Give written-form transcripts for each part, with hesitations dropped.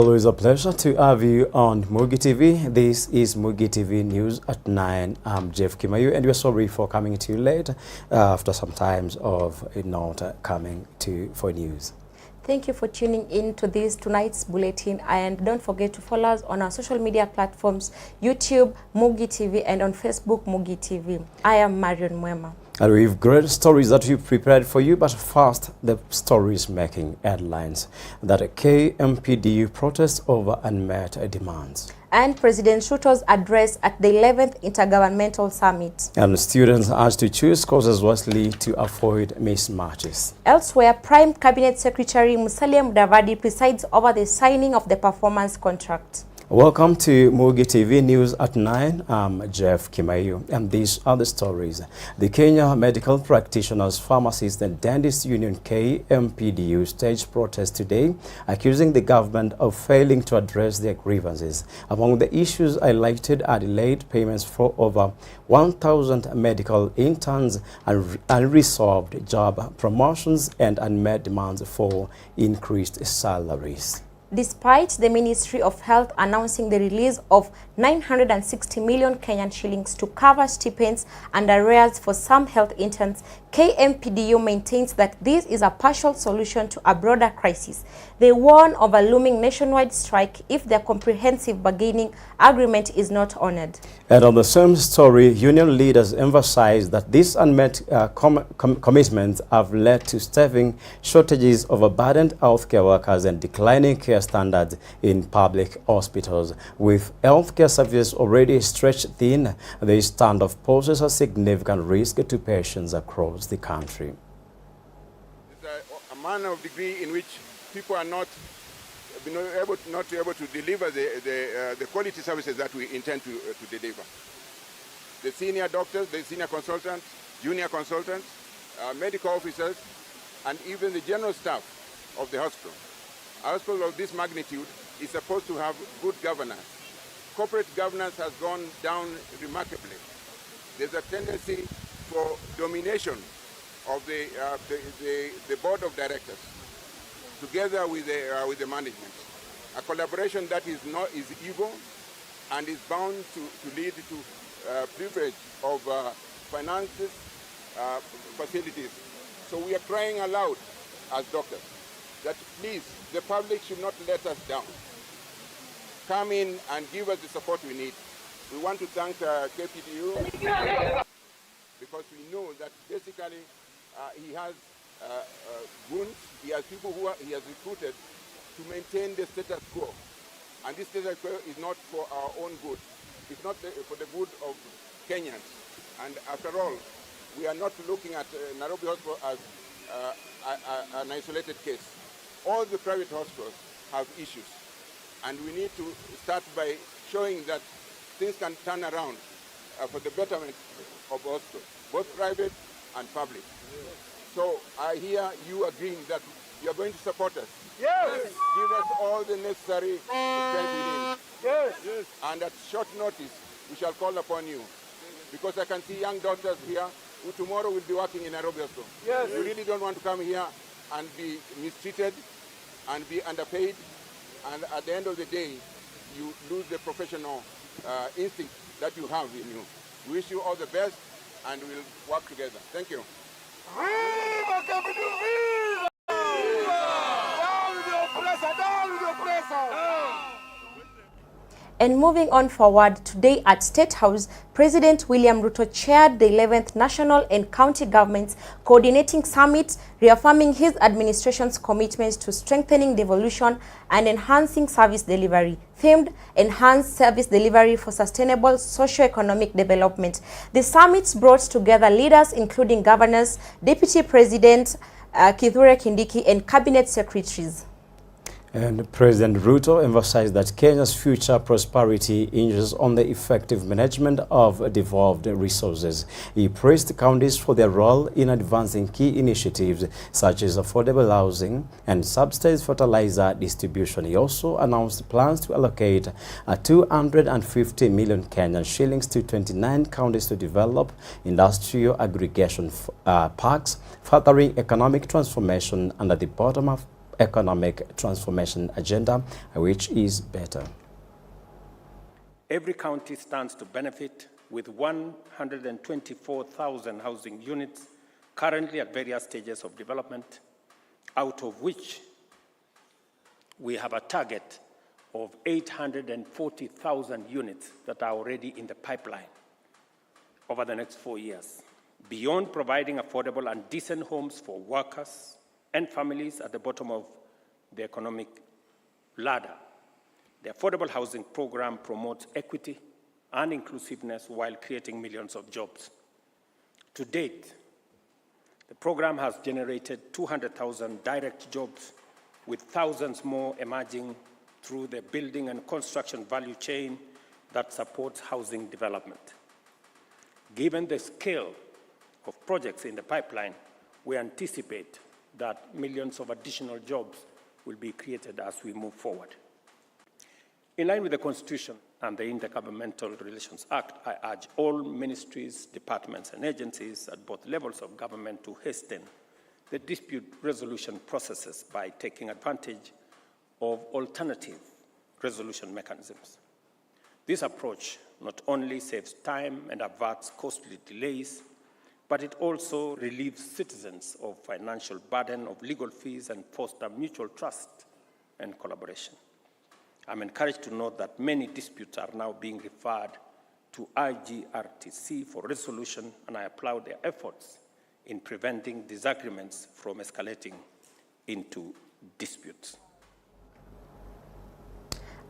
Always a pleasure to have you on Mugi TV. This is Mugi TV News at 9. I'm Jeff Kimaiyo, and we're sorry for coming to you late after some times of not coming to for news. Thank you for tuning in to tonight's bulletin, and don't forget to follow us on our social media platforms, YouTube, Mugi TV, and on Facebook, Mugi TV. I am Marion Mwema. And we've great stories that we've prepared for you, but first, the stories making headlines that a KMPDU protests over unmet demands. And President Ruto's address at the 11th Intergovernmental Summit. And students asked to choose courses wisely to avoid mismatches. Elsewhere, Prime Cabinet Secretary Musalia Mudavadi presides over the signing of the performance contract. Welcome to Mugi TV News at 9. I'm Jeff Kimaiyo, and these are the stories. The Kenya Medical Practitioners, Pharmacists and Dentists Union KMPDU staged protest today, accusing the government of failing to address their grievances. Among the issues highlighted are delayed payments for over 1,000 medical interns and unresolved job promotions and unmet demands for increased salaries. Despite the Ministry of Health announcing the release of 960 million Kenyan shillings to cover stipends and arrears for some health interns, KMPDU maintains that this is a partial solution to a broader crisis. They warn of a looming nationwide strike if their comprehensive bargaining agreement is not honored. And on the same story, union leaders emphasize that these unmet commitments have led to staffing shortages of burdened healthcare workers and declining care standards in public hospitals. With healthcare services already stretched thin, the standoff poses a significant risk to patients across the country. It's a manner of degree in which people are not able to deliver the quality services that we intend to deliver. The senior doctors, the senior consultants, junior consultants, medical officers, and even the general staff of the hospital. A hospital of this magnitude is supposed to have good governance. Corporate governance has gone down remarkably. There's a tendency for domination of the board of directors, together with the management. A collaboration that is evil and is bound to lead to privilege of finances, facilities. So we are crying aloud as doctors that please, the public should not let us down. Come in and give us the support we need. We want to thank KPDU because we know that basically he has goons, he has people who he has recruited to maintain the status quo. And this status quo is not for our own good. It's not for the good of Kenyans. And after all, we are not looking at Nairobi Hospital as an isolated case. All the private hospitals have issues. And we need to start by showing that things can turn around for the betterment of hospitals, both private and public. So I hear you agreeing that you are going to support us. Yes. Give us all the necessary strength we need. Yes. Yes. And at short notice, we shall call upon you. Because I can see young doctors here who tomorrow will be working in Nairobi Hospital. Yes. You really don't want to come here and be mistreated and be underpaid. And at the end of the day, you lose the professional instinct that you have in you. We wish you all the best, and we'll work together. Thank you. And moving on forward, today at State House, President William Ruto chaired the 11th National and County Governments Coordinating Summit, reaffirming his administration's commitments to strengthening devolution and enhancing service delivery, themed Enhanced Service Delivery for Sustainable Socio-Economic Development. The summit brought together leaders including governors, Deputy President Kithure Kindiki, and cabinet secretaries. And President Ruto emphasized that Kenya's future prosperity hinges on the effective management of devolved resources. He praised counties for their role in advancing key initiatives such as affordable housing and subsidized fertilizer distribution. He also announced plans to allocate 250 million Kenyan shillings to 29 counties to develop industrial aggregation parks, furthering economic transformation under the economic transformation agenda, which is better. Every county stands to benefit with 124,000 housing units currently at various stages of development, out of which we have a target of 840,000 units that are already in the pipeline over the next 4 years. Beyond providing affordable and decent homes for workers and families at the bottom of the economic ladder, the affordable housing program promotes equity and inclusiveness while creating millions of jobs. To date, the program has generated 200,000 direct jobs, with thousands more emerging through the building and construction value chain that supports housing development. Given the scale of projects in the pipeline, we anticipate that millions of additional jobs will be created as we move forward. In line with the Constitution and the Intergovernmental Relations Act, I urge all ministries, departments, and agencies at both levels of government to hasten the dispute resolution processes by taking advantage of alternative resolution mechanisms. This approach not only saves time and averts costly delays, but it also relieves citizens of financial burden of legal fees and fosters mutual trust and collaboration. I'm encouraged to note that many disputes are now being referred to IGRTC for resolution, and I applaud their efforts in preventing disagreements from escalating into disputes.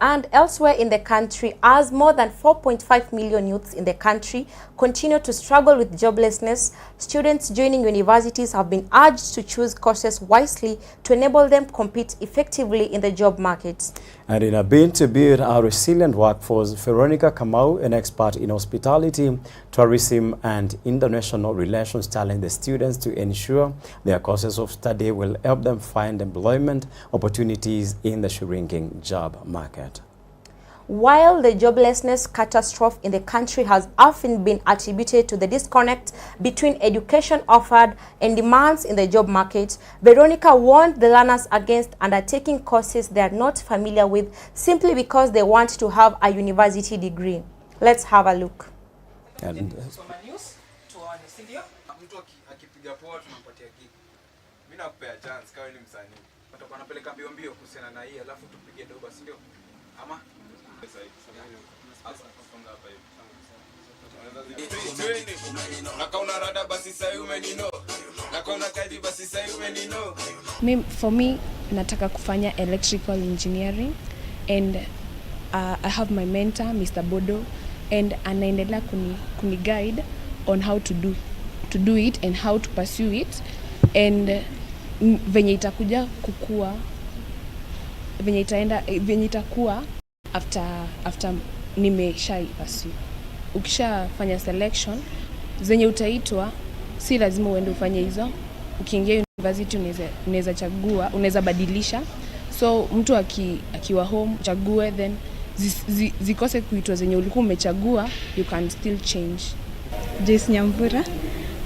And elsewhere in the country, as more than 4.5 million youths in the country continue to struggle with joblessness, students joining universities have been urged to choose courses wisely to enable them compete effectively in the job market. And in a bid to build a resilient workforce, Veronica Kamau, an expert in hospitality, tourism, and international relations, challenged the students to ensure their courses of study will help them find employment opportunities in the shrinking job market. While the joblessness catastrophe in the country has often been attributed to the disconnect between education offered and demands in the job market, Veronica warned the learners against undertaking courses they are not familiar with simply because they want to have a university degree. Let's have a look. And For me, nataka kufanya electrical engineering, and I have my mentor, Mr. Bodo, and anaendelea kuni guide on how to do it and how to pursue it, and venye itakuja kukua, venye itakuwa after nimesha pursue. Ukishafanya selection zenye utaitwa, si lazima uende ufanye hizo. Ukiingia university unaweza chagua, unaweza badilisha. So mtu akiwa home chague, then zikose kuitwa zenye ulikuwa umechagua, you can still change. Jess Nyambura,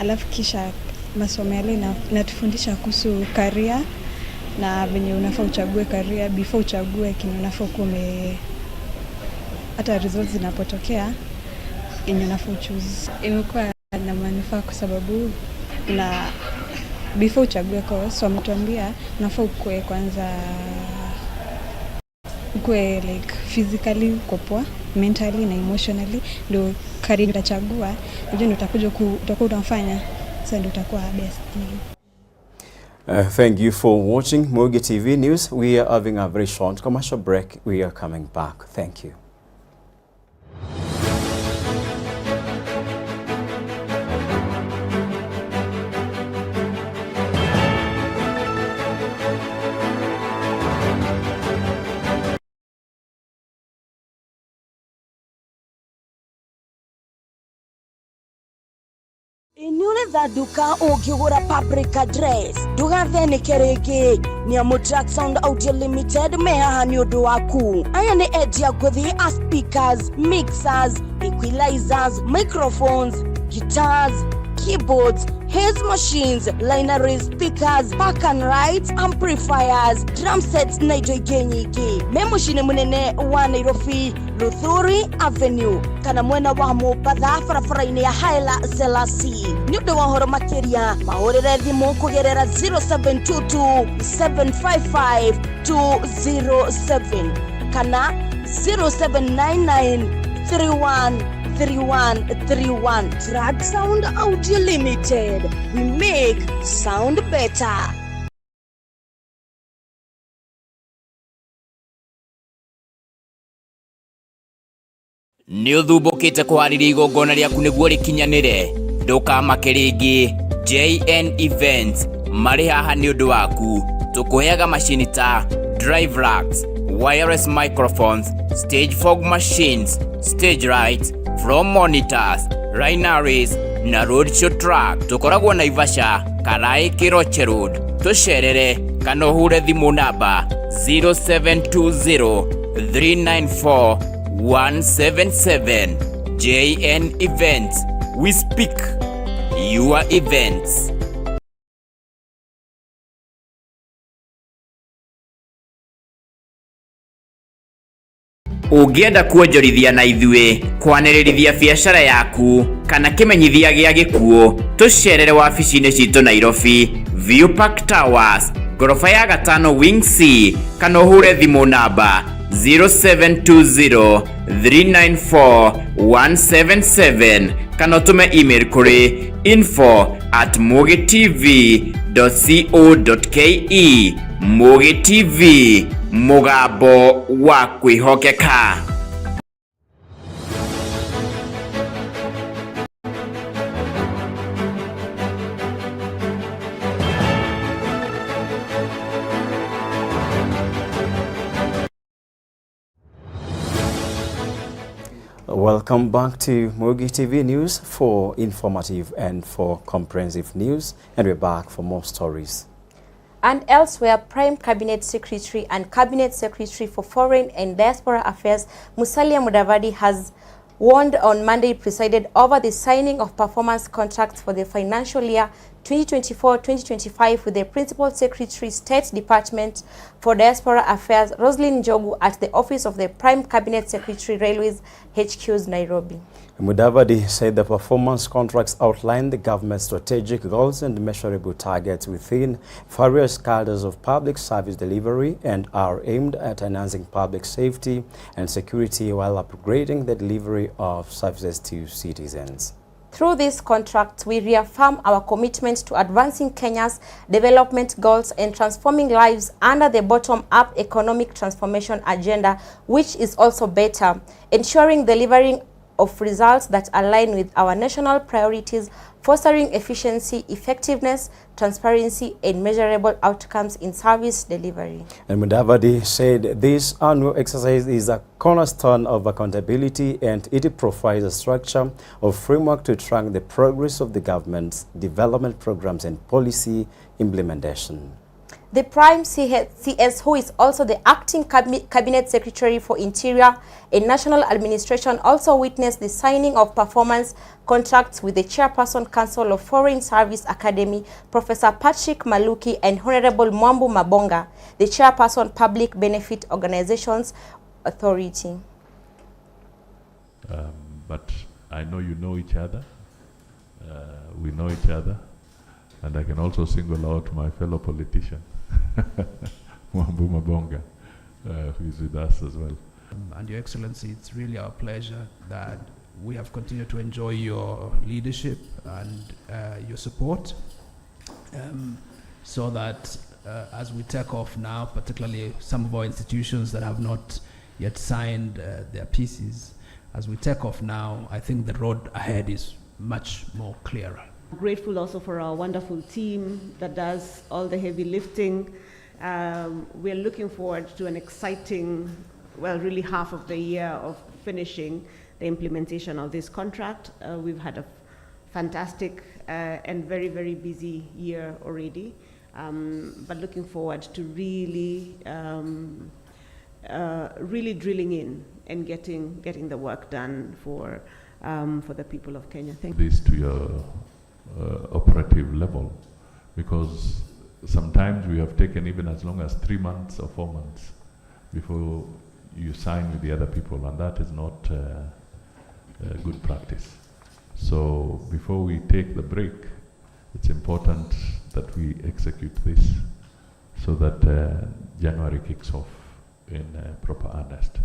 alafu kisha masomo yale natufundisha kuhusu career na venye unafaa uchague career before uchague kile unafaa kume hata results zinapotokea yenye unafaa choose. Imekuwa na manufaa kwa sababu na before uchague course wametuambia unafaa ukue kwanza ukue like physically uko poa, mentally na emotionally, ndio career utachagua ndio utakuja utakuwa unafanya sasa ndio utakuwa best. Thank you for watching Mugi TV News. We are having a very short commercial break. We are coming back. Thank you. Inuneza duka ungigura paprika dress ndugathenike ringi ni Track Sound Audio Limited mehaha ni undu waku. Aya ni endia nguthi a speakers, mixers, equalizers, microphones, guitars, keyboards, haze machines, linearies, speakers, park and rides, amplifiers, drum sets na indo ingĩ nyingĩ. Me mũciĩ mũnene wa Nairobi, Luthuri Avenue, kana mwena wa Mombasa barabara-inĩ ya Haile Selassie. Nĩ ũndũ wa ũhoro makĩria, mahũrĩre thimũ kũgerera 0722 755 207 kana 0799 313131. Track Sound Audio Limited. We make sound better. Nĩ ũthumbũkĩte kũharĩria igongona rĩaku nĩguo rĩkinyanĩre. Ndũkamake rĩngĩ. JN Events marĩ haha nĩ ũndũ waku. Tũkũheaga macini ta drive racks, wireless microphones, stage fog machines, stage lights, floor monitors, linearies na roadshow track. Tũkoragwo Naivasha, Karai Kiroche Road. Tũcerere kana ũhure thimũ namba 0720 394 177. JN Events. We speak your events. Ũngĩenda kuonjorithia na ithuĩ, kwanĩrĩrithia biacara yaku kana kĩmenyithia gĩa gĩkuũ, tũcerere wabici-inĩ citũ Nairobi, View Park Towers, ngorofa ya 5 Wing C, kana ũhure thimũ namba 0720 394 177 kana ũtũme email kũrĩ info@mugetv.co.ke. Mugi TV, mugambo wa kwĩhokeka. Welcome back to Mugi TV News for informative and for comprehensive news, and we're back for more stories. And elsewhere, Prime Cabinet Secretary and Cabinet Secretary for Foreign and Diaspora Affairs, Musalia Mudavadi, has warned on Monday presided over the signing of performance contracts for the financial year 2024-2025 with the Principal Secretary, State Department for Diaspora Affairs, Roslyn Njogu, at the office of the Prime Cabinet Secretary, Railways HQs, Nairobi. Mudavadi said the performance contracts outline the government's strategic goals and measurable targets within various cadres of public service delivery and are aimed at enhancing public safety and security while upgrading the delivery of services to citizens. Through these contracts, we reaffirm our commitment to advancing Kenya's development goals and transforming lives under the bottom-up economic transformation agenda, which is also better, ensuring delivering of results that align with our national priorities, fostering efficiency, effectiveness, transparency, and measurable outcomes in service delivery. And Mudavadi said this annual exercise is a cornerstone of accountability, and it provides a structure or framework to track the progress of the government's development programs and policy implementation. The Prime CS, who is also the acting Cabinet Secretary for Interior and National Administration, also witnessed the signing of performance contracts with the Chairperson Council of Foreign Service Academy, Professor Patrick Maluki, and Honorable Mwambu Mabonga, the Chairperson Public Benefit Organizations Authority. But I know you know each other. We know each other. And I can also single out my fellow politician, Mwambu Mabonga, who is with us as well. And Your Excellency, it's really our pleasure that we have continued to enjoy your leadership and your support, so that as we take off now, particularly some of our institutions that have not yet signed their pieces, as we take off now, I think the road ahead is much more clearer. Grateful also for our wonderful team that does all the heavy lifting. We're looking forward to an exciting, well, really half of the year of finishing the implementation of this contract. We've had a fantastic and very, very busy year already, but looking forward to really, really drilling in and getting the work done for the people of Kenya. Thank you. This to your operative level, because sometimes we have taken even as long as 3 months or 4 months before you sign with the other people, and that is not good practice. So before we take the break, it's important that we execute this so that January kicks off in proper earnest.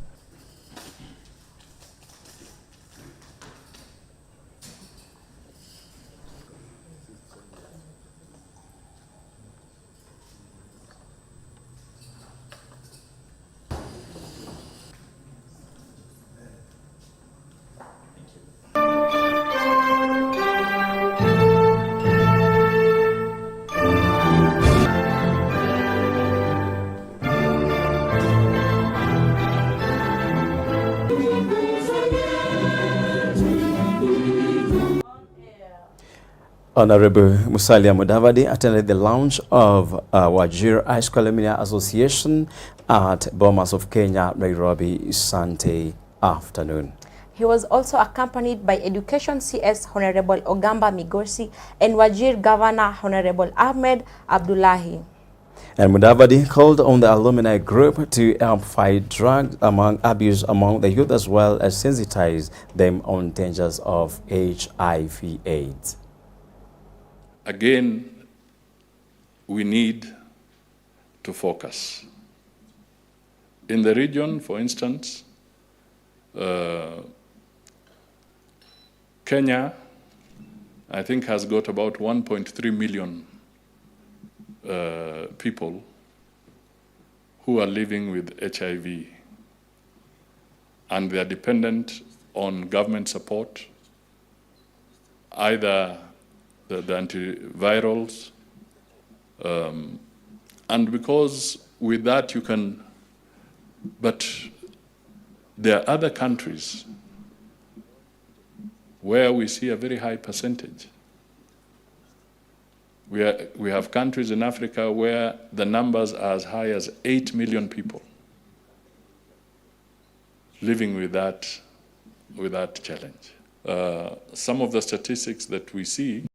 Honorable Musalia Mudavadi attended the launch of Wajir High School Alumni Association at Bomas of Kenya, Nairobi, Sunday afternoon. He was also accompanied by Education CS Honorable Ogamba Migosi and Wajir Governor Honorable Ahmed Abdullahi. And Mudavadi called on the alumni group to help fight drug abuse among the youth, as well as sensitize them on dangers of HIV/AIDS. Again, we need to focus. In the region, for instance, Kenya, I think, has got about 1.3 million people who are living with HIV, and they are dependent on government support, either the antivirals, and because with that you can, but there are other countries where we see a very high percentage. We have countries in Africa where the numbers are as high as 8 million people living with that challenge. Some of the statistics that we see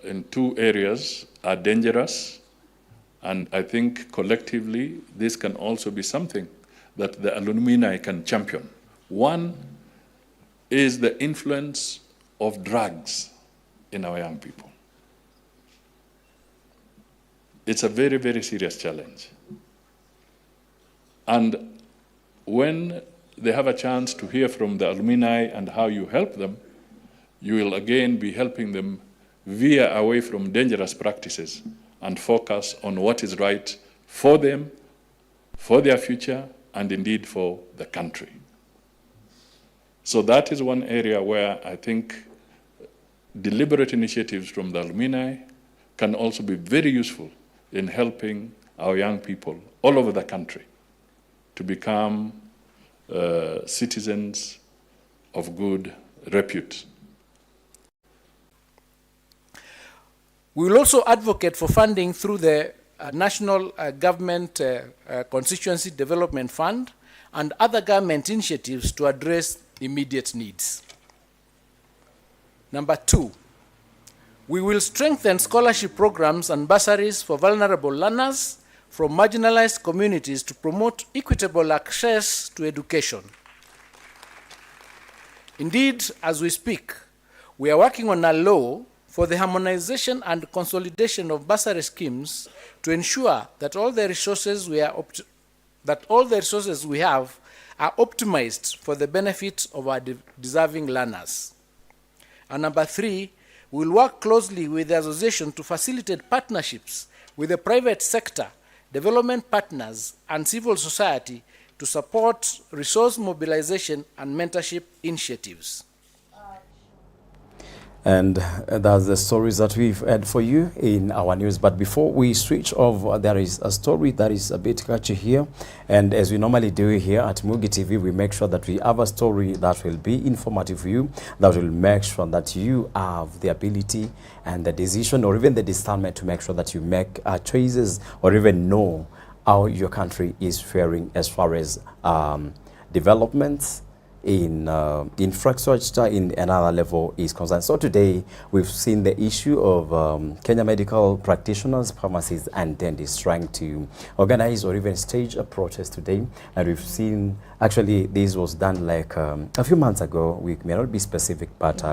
in two areas are dangerous, and I think collectively this can also be something that the alumni can champion. One is the influence of drugs in our young people. It's a very, very serious challenge. And when they have a chance to hear from the alumni and how you help them, you will again be helping them veer away from dangerous practices and focus on what is right for them, for their future, and indeed for the country. So that is one area where I think deliberate initiatives from the alumni can also be very useful in helping our young people all over the country to become citizens of good repute. We will also advocate for funding through the National Government Constituency Development Fund and other government initiatives to address immediate needs. Number 2, we will strengthen scholarship programs and bursaries for vulnerable learners from marginalized communities to promote equitable access to education. Indeed, as we speak, we are working on a law for the harmonization and consolidation of bursary schemes to ensure that all the resources we have are optimized for the benefit of our deserving learners. And number 3, we will work closely with the association to facilitate partnerships with the private sector, development partners, and civil society to support resource mobilization and mentorship initiatives. And that's the stories that we've had for you in our news. But before we switch off, there is a story that is a bit catchy here. And as we normally do here at Mugi TV, we make sure that we have a story that will be informative for you, that will make sure that you have the ability and the decision or even the discernment to make sure that you make choices or even know how your country is faring as far as developments, infrastructure in another level is concerned. So today we've seen the issue of Kenya medical practitioners, pharmacists and dentists trying to organize or even stage a protest today. And we've seen, actually this was done like a few months ago. We may not be specific, but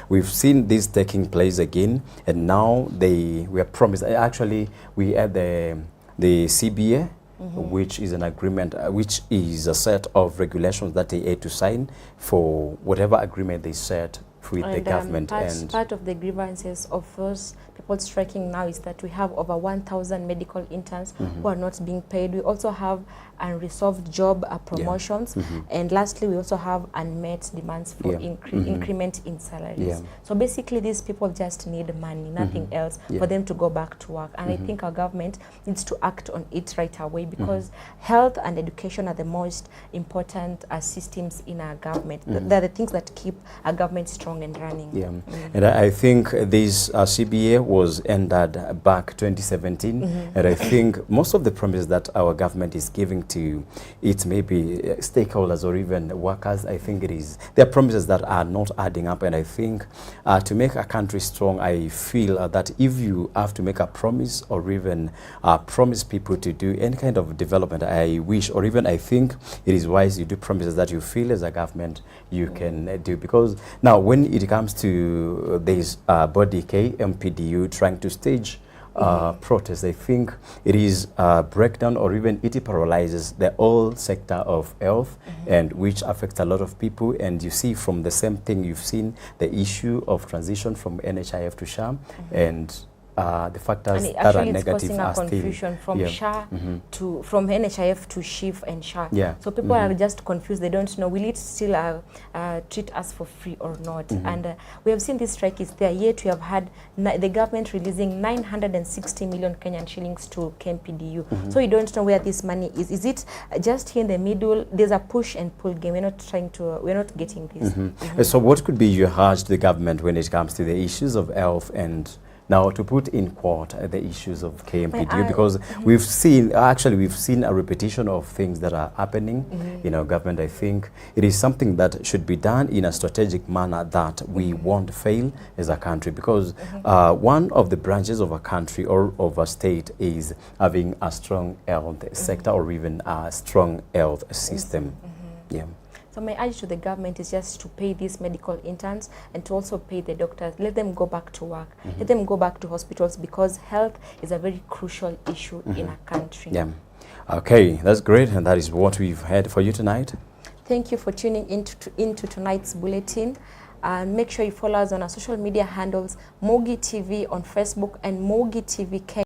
we've seen this taking place again. And now we are promised, actually we had the CBA, which is an agreement, which is a set of regulations that they had to sign for whatever agreement they set with the government. Part of the grievances of those people striking now is that we have over 1,000 medical interns who are not being paid. We also have unresolved job promotions. And lastly, we also have unmet demands for increment in salaries. So basically, these people just need money, nothing else, for them to go back to work. And I think our government needs to act on it right away, because health and education are the most important systems in our government. They're the things that keep our government strong and running. And I think this CBA was ended back 2017, and I think most of the promises that our government is giving to its maybe stakeholders or even workers, I think there are promises that are not adding up. And I think to make a country strong, I feel that if you have to make a promise or even promise people to do any kind of development, I wish, or even I think it is wise you do promises that you feel as a government you can do. Because now when it comes to this body KMPDU trying to stage protest, I think it is a breakdown, or even it paralyzes the whole sector of health, and which affects a lot of people. And you see from the same thing, you've seen the issue of transition from NHIF to SHA, and the factors that are negative are still confusion from SHA to from NHIF to SHIF and SHA. So people are just confused. They don't know, will it still treat us for free or not? And we have seen this strike is there, yet we have had the government releasing 960 million Kenyan shillings to KMPDU. So we don't know where this money is. Is it just here in the middle? There's a push and pull game. We're not getting this. So what could be your urge to the government when it comes to the issues of health, and now to put in court the issues of KMPDU, because we've seen a repetition of things that are happening in our government. I think it is something that should be done in a strategic manner that we won't fail as a country, because one of the branches of a country or of a state is having a strong health sector or even a strong health system. So my urge to the government is just to pay these medical interns and to also pay the doctors. Let them go back to work. Let them go back to hospitals, because health is a very crucial issue in our country. Okay, that's great, and that is what we've had for you tonight. Thank you for tuning into tonight's bulletin. Make sure you follow us on our social media handles, Mogi TV on Facebook and Mogi TV Kenya.